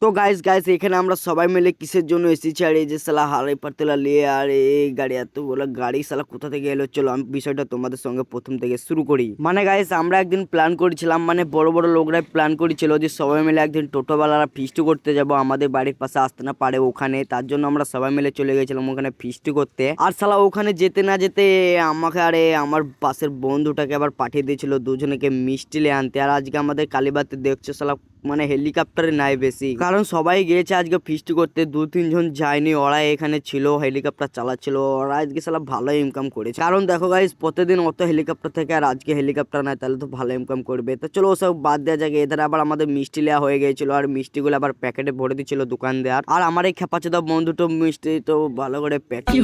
তো guys guys এখানে আমরা সবাই মিলে কিসের জন্য এসেছি আর এই যে সালা হারাই পারতেলা নিয়ে আর এই গাড়ি এতগুলো গাড়ি সালা কোথা থেকে এলো, চলো আমি বিষয়টা তোমাদের সঙ্গে প্রথম থেকে শুরু করি। মানে গাইস আমরা একদিন প্ল্যান করেছিলাম, মানে বড় বড় লোকরাই প্ল্যান করেছিল যে সবাই মিলে একদিন টোটোওয়ালারা ফিস্ট করতে যাব আমাদের বাড়ির পাশে আসতে না পারে ওখানে, তার জন্য আমরা সবাই মিলে চলে গেছিলাম ওখানে ফিস্ট করতে। আর সালা ওখানে যেতে না যেতে আমাকে আরে আমার পাশের বন্ধুটাকে আবার পাঠিয়ে দিয়েছিল দুজনকে মিষ্টি নিয়ে আনতে। আর আজকে আমাদের কালীবাড়িতে দেখছো সালা মানে হেলিকপ্টারে নাই বেশি, কারণ সবাই গিয়েছে আজকে ফিস্ট করতে, দু তিনজন যায়নি, ওরা এখানে ছিল হেলিকপ্টার চালাচ্ছিল। ওরা আজকে সালা ভালো ইনকাম করেছে, কারণ দেখো গাইস প্রতিদিন অত হেলিকপ্টার থেকে আর আজকে হেলিকপ্টার নাই, তাহলে তো ভালো ইনকাম করবে। তো চলো ওসব বাদ দেওয়া যাক, এদের আবার আমাদের মিষ্টি নেওয়া হয়ে গিয়েছিল আর মিষ্টিগুলো আবার প্যাকেটে ভরে দিচ্ছিল দোকান দেওয়ার। আর আমার এই খেপাচোদা বন্ধুটো মিষ্টি তো ভালো করে প্যাকিং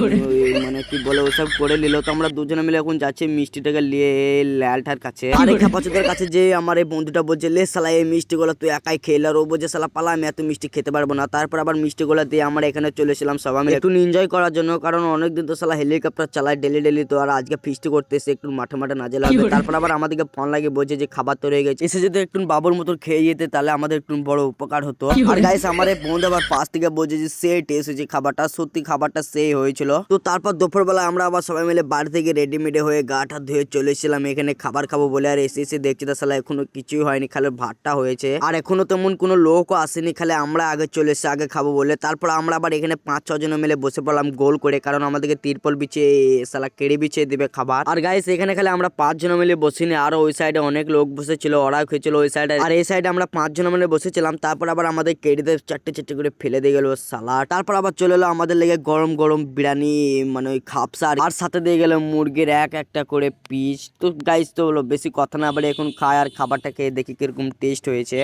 মানে কি বলে ওসব করে নিল। তো আমরা দুজনে মিলে এখন যাচ্ছি মিষ্টিটাকে নিয়ে লালটার কাছে। আর এই খেপাচোদার কাছে যে আমার এই বন্ধুটা বলছে লে সালা এই মিষ্টিগুলো তুই একাই খেলে, আর ও বলছে সালা পালা আমি এত মিষ্টি খেতে পারবো না। তারপর আবার মিষ্টিগুলো দিয়ে আমরা এখানে চলেছিলাম সবাই মিলে একটু এনজয় করার জন্য, কারণ অনেকদিন তো সালা হেলিকপ্টার চালায় ডেলি ডেলি, তো আর আজকে ফিস্ট করতে এসে একটু মাঠে মাঠে নাজে লাগবে। তারপর আবার আমাদেরকে ফোন লাগিয়ে বলছে যে খাবার তো রয়ে গেছে, এসে যদি একটু বাবুর মতো খেয়ে যেতে তাহলে আমাদের একটু বড় উপকার হতো। আর গাইস আমার এই বন্ধু আবার পাশ থেকে বলছে যে সেই টেস্ট হয়েছে খাবারটা, সত্যি খাবারটা সেই হয়েছিল। তো তারপর দুপুরবেলা আমরা আবার সবাই মিলে বাড়ি থেকে রেডিমেডে হয়ে গাটা ধুয়ে চলেছিলাম এখানে খাবার খাবো বলে। আর এসে এসে দেখছি তো সালা এখনো কিছুই হয়নি, খালি ভাতটা হয়েছে আর এখনো তেমন কোনো লোকও আসেনি, খালি আমরা আগে চলে এসে আগে খাবো বলে। তারপর আমরা আবার এখানে 5-6 জন মিলে বসে পড়লাম গোল করে, কারণ আমাদেরকে তিরপল বিছিয়ে সালা কেড়ে বিছিয়ে দিবে খাবার। আর গাইস এখানে খালি আমরা 5 জন মিলে বসিনি, আরো ওই সাইডে অনেক লোক বসেছিল, ওরাও খেয়েছিল ওই সাইডে, আর এই সাইডে আমরা 5 জন মিলে বসেছিলাম। তারপর আবার আমাদের কেড়ে চারটে চারটে করে ফেলে দিয়ে গেল সালাড। তারপর আবার চলে এলো আমাদের লেগে গরম গরম বিরিয়ানি, মানে ওই খাপসা, আর সাথে দিয়ে গেল মুরগির একটা করে পিস। তো গাইস তো হলো বেশি কথা না বাড়ি এখন খায় আর খাবারটা খেয়ে দেখি কিরকম টেস্ট হয়েছে।